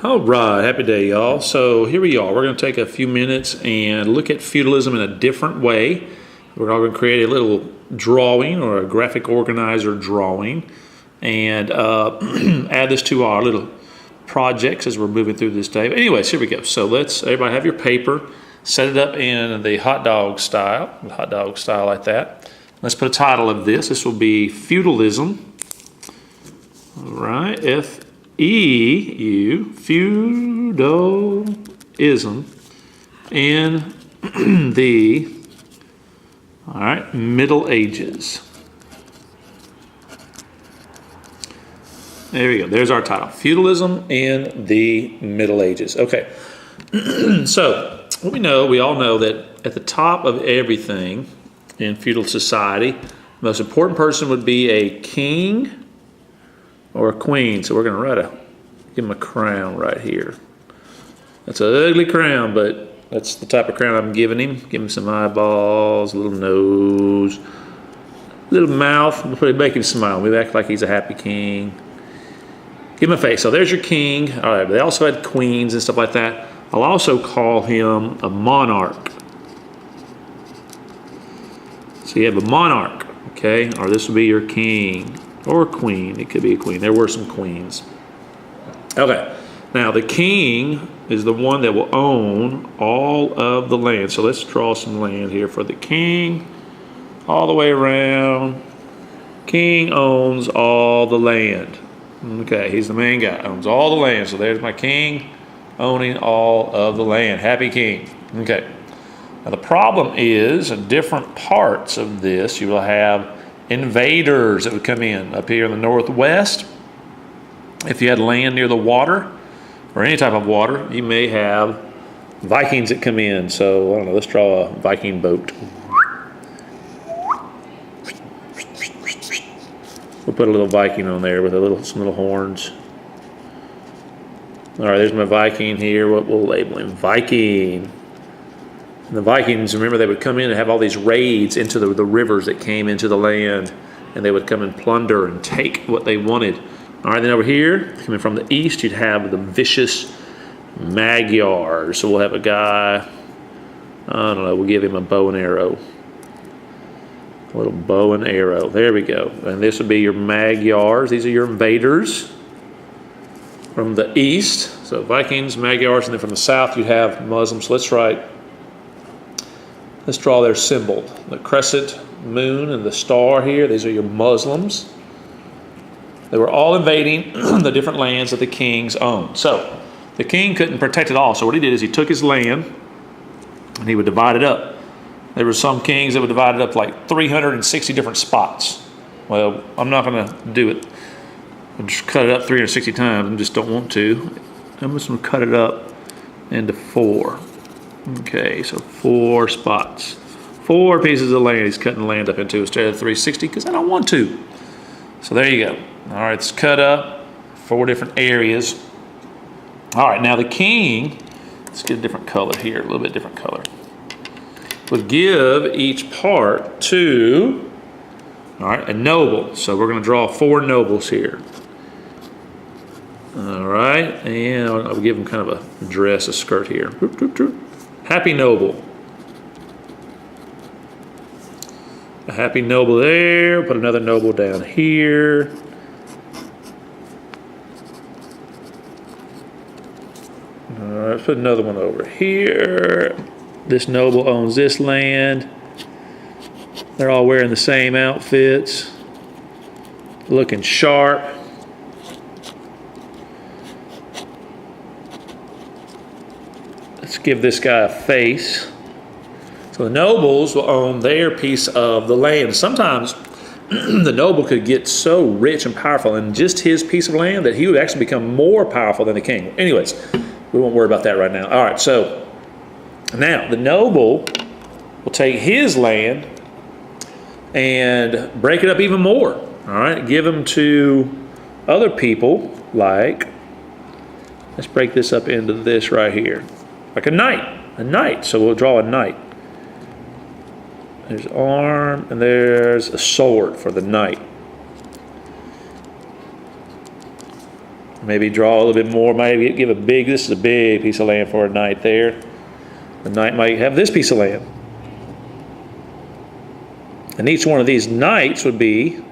All right, happy day, y'all. So here we are. We're going to take a few minutes and look at feudalism in a different way. We're all going to create a little drawing or a graphic organizer drawing and add this to our little projects as we're moving through this day. But anyways, here we go. So let's, everybody have your paper, set it up in the hot dog style like that. Let's put a title of this. This will be Feudalism. All right, F-E-U, feudalism in the, all right, Middle Ages. There we go. There's our title. Feudalism in the Middle Ages. Okay. So what we all know that at the top of everything in feudal society, the most important person would be a king or a queen. So we're going to give him a crown right here. That's an ugly crown, but that's the type of crown I'm giving him. Give him some eyeballs, a little nose, little mouth. We'll make him smile. We act like he's a happy king. Give him a face. So there's your king. All right, but they also had queens and stuff like that. I'll also call him a monarch. So you have a monarch, okay? Or this would be your king or queen. It could be a queen. There were some queens. Okay, now the king is the one that will own all of the land. So let's draw some land here for the king all the way around. King owns all the land. Okay, he's the main guy, owns all the land. So there's my king owning all of the land. Happy king. Okay. Now the problem is in different parts of this, you will have invaders that would come in. Up here in the northwest, if you had land near the water or any type of water, you may have Vikings that come in. So I don't know, let's draw a Viking boat. We'll put a little Viking on there with some little horns. All right, there's my Viking here. We'll label him Viking. And the Vikings, remember, they would come in and have all these raids into the rivers that came into the land, and they would come and plunder and take what they wanted. All right, then over here, coming from the east, you'd have the vicious Magyars. So we'll have a guy, I don't know, we'll give him a bow and arrow. A little bow and arrow. There we go. And this would be your Magyars. These are your invaders from the east. So Vikings, Magyars, and then from the south, you'd have Muslims. So let's draw their symbol. The crescent moon and the star here. These are your Muslims. They were all invading the different lands that the kings owned. So the king couldn't protect it all. So what he did is he took his land and he would divide it up. There were some kings that would divide it up like 360 different spots. Well, I'm not going to do it. I'll just cut it up 360 times. I just don't want to. I'm just going to cut it up into 4. Okay, so 4 spots. 4 pieces of land he's cutting the land up into instead of 360 because I don't want to. So there you go. All right, it's cut up 4 different areas. All right, now the king, let's get a different color here, a little bit different color. Would give each part to, all right, a noble. So we're going to draw 4 nobles here. All right, and I'll give them kind of a dress, a skirt here. Happy noble. A happy noble there. Put another noble down here. All right, let's put another one over here. This noble owns this land. They're all wearing the same outfits. Looking sharp. Let's give this guy a face. So the nobles will own their piece of the land. Sometimes the noble could get so rich and powerful in just his piece of land that he would actually become more powerful than the king. Anyways, we won't worry about that right now. All right, so now the noble will take his land and break it up even more. All right, give them to other people like, let's break this up into this right here. Like a knight. So we'll draw a knight. There's arm, and there's a sword for the knight. Maybe draw a little bit more. Maybe give a big, this is a big piece of land for a knight there. The knight might have this piece of land. And each one of these knights would be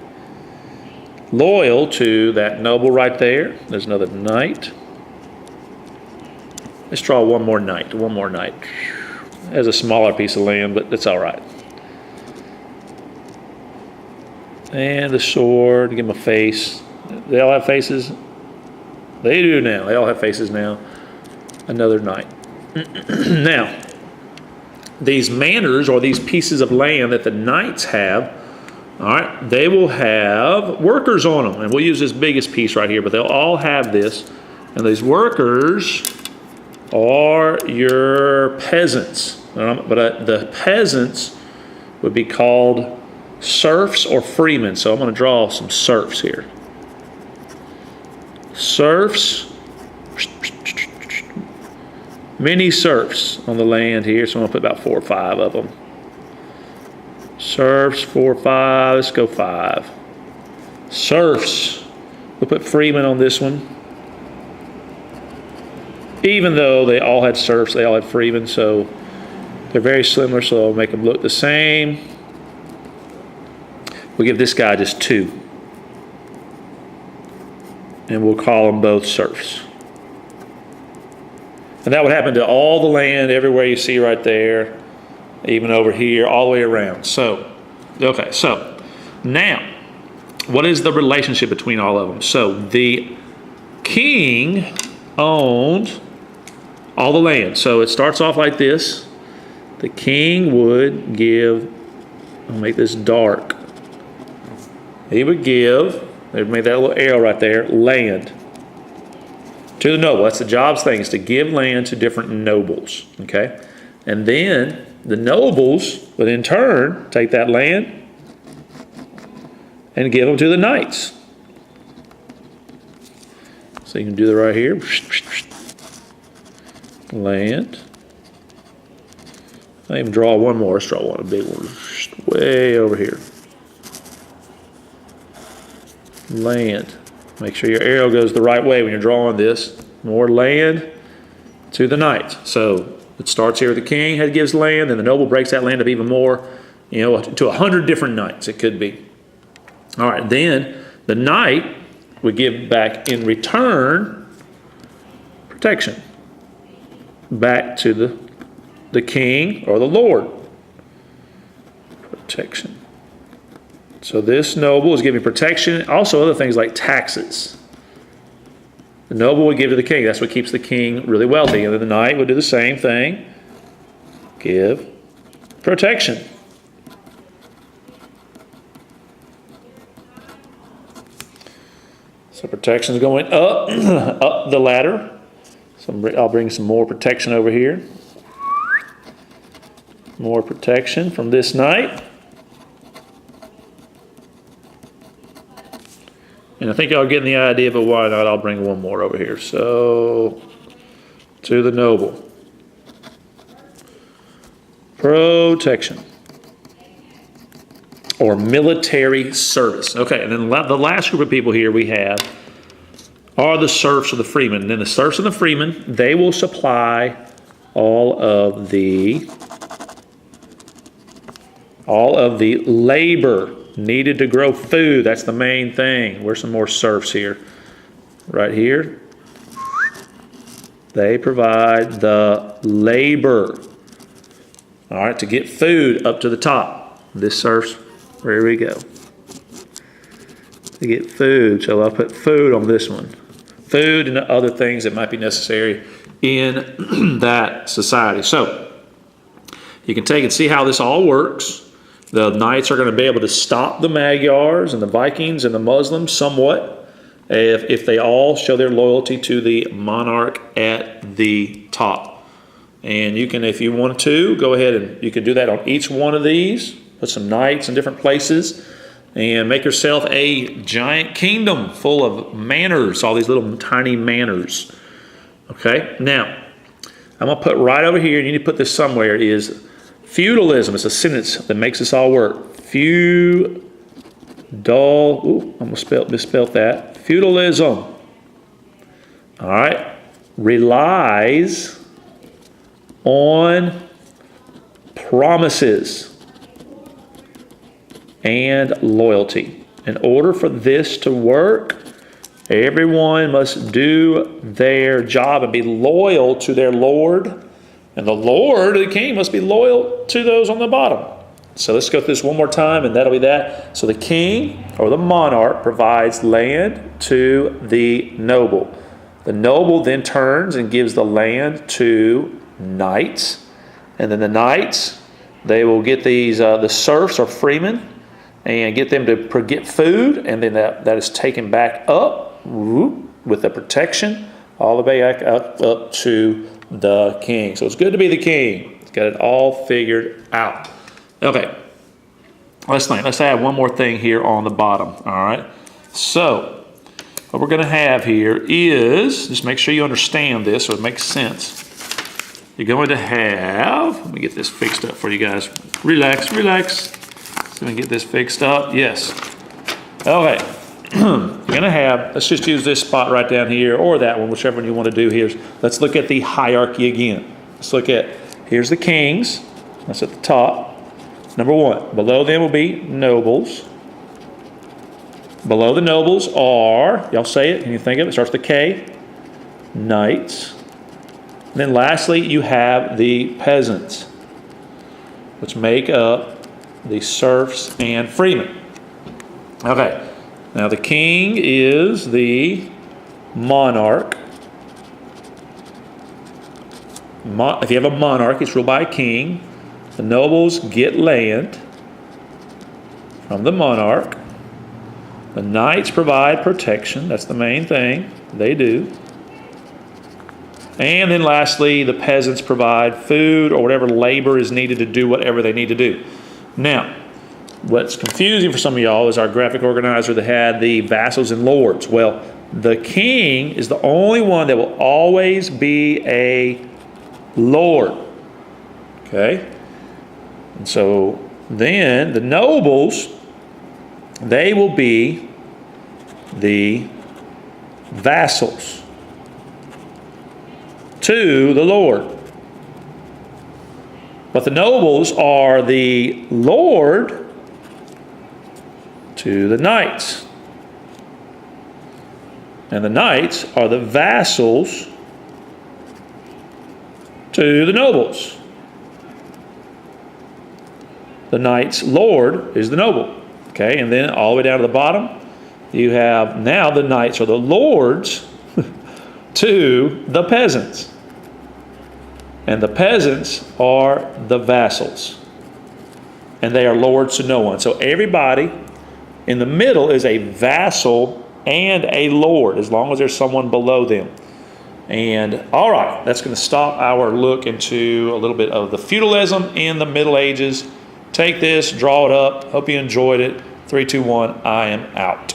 loyal to that noble right there. There's another knight. Let's draw one more knight. Has a smaller piece of land, but that's all right. And the sword, give them a face. They all have faces? They do now. They all have faces now. Another knight. Now, these manors, or these pieces of land that the knights have, all right, they will have workers on them. And we'll use this biggest piece right here, but they'll all have this. And these workers are your peasants. But the peasants would be called serfs or freemen. So I'm going to draw some serfs here. Serfs. Many serfs on the land here, so I'm going to put about 4 or 5 of them. Serfs, 4 or 5. Let's go 5. Serfs. We'll put freemen on this one. Even though they all had serfs, they all had freemen, so they're very similar, so I'll make them look the same. We'll give this guy just 2. And we'll call them both serfs. And that would happen to all the land, everywhere you see right there, even over here, all the way around. So, okay, so now, what is the relationship between all of them? So the king owned all the land. So it starts off like this. The king would give, I'll make this dark. He would give, they made that little arrow right there, land to the noble. That's the job's thing, is to give land to different nobles, okay? And then the nobles would in turn take that land and give them to the knights. So you can do that right here. Land. I even draw one more. Let's draw one, a big one, way over here. Land. Make sure your arrow goes the right way when you're drawing this. More land to the knight. So it starts here with the king, he gives land, and the noble breaks that land up even more, to 100 different knights it could be. All right, then the knight would give back in return protection back to the king or the lord. Protection. So this noble is giving protection, also other things like taxes. The noble would give to the king. That's what keeps the king really wealthy. And then the knight would do the same thing. Give protection. So protection is going up, up the ladder. So I'll bring some more protection over here. More protection from this knight. And I think y'all are getting the idea, but why not? I'll bring one more over here. So, to the noble. Protection. Or military service. Okay, and then the last group of people here we have are the serfs or the freemen. And then the serfs and the freemen, they will supply all of the labor needed to grow food. That's the main thing. Where's some more serfs here? Right here. They provide the labor. All right, to get food up to the top. This serfs, there we go. To get food, so I'll put food on this one. Food and other things that might be necessary in that society. So, you can take and see how this all works. The knights are going to be able to stop the Magyars and the Vikings and the Muslims somewhat if they all show their loyalty to the monarch at the top. And you can, if you want to, go ahead and you can do that on each one of these. Put some knights in different places and make yourself a giant kingdom full of manors, all these little tiny manors. Okay, now I'm going to put right over here, and you need to put this somewhere, is feudalism. It's a sentence that makes this all work. Feudal. Ooh, I almost misspelled that. Feudalism. all right, relies on promises and loyalty. In order for this to work, everyone must do their job and be loyal to their Lord. And the Lord, the king, must be loyal to those on the bottom. So let's go through this one more time, and that'll be that. So the king, or the monarch, provides land to the noble. The noble then turns and gives the land to knights. And then the knights, they will get these, the serfs or freemen, and get them to get food, and then that is taken back up with the protection all the way back up to the king. So it's good to be the king. It's got it all figured out. Okay, let's think. Let's add one more thing here on the bottom. All right. So what we're going to have here is, just make sure you understand this so it makes sense. You're going to have, let me get this fixed up for you guys. Relax, relax. Let me get this fixed up. Yes. Okay. You're going to have, let's just use this spot right down here, or that one, whichever one you want to do here. Let's look at the hierarchy again. Let's look at, here's the kings. That's at the top. Number one. Below them will be nobles. Below the nobles are, y'all say it, can you think of it? It starts with K. Knights. And then lastly, you have the peasants, which make up the serfs and freemen. Okay. Now the king is the monarch. If you have a monarch, it's ruled by a king. The nobles get land from the monarch. The knights provide protection. That's the main thing they do. And then lastly, the peasants provide food or whatever labor is needed to do whatever they need to do. Now, what's confusing for some of y'all is our graphic organizer that had the vassals and lords. Well, the king is the only one that will always be a lord. Okay? And so then the nobles, they will be the vassals to the Lord. But the nobles are the lord to the knights. And the knights are the vassals to the nobles. The knight's lord is the noble. Okay, and then all the way down to the bottom, you have now the knights are the lords to the peasants. And the peasants are the vassals. And they are lords to no one. So everybody in the middle is a vassal and a lord, as long as there's someone below them. And all right, that's going to stop our look into a little bit of the feudalism in the Middle Ages. Take this, draw it up. Hope you enjoyed it. 3, 2, 1, I am out.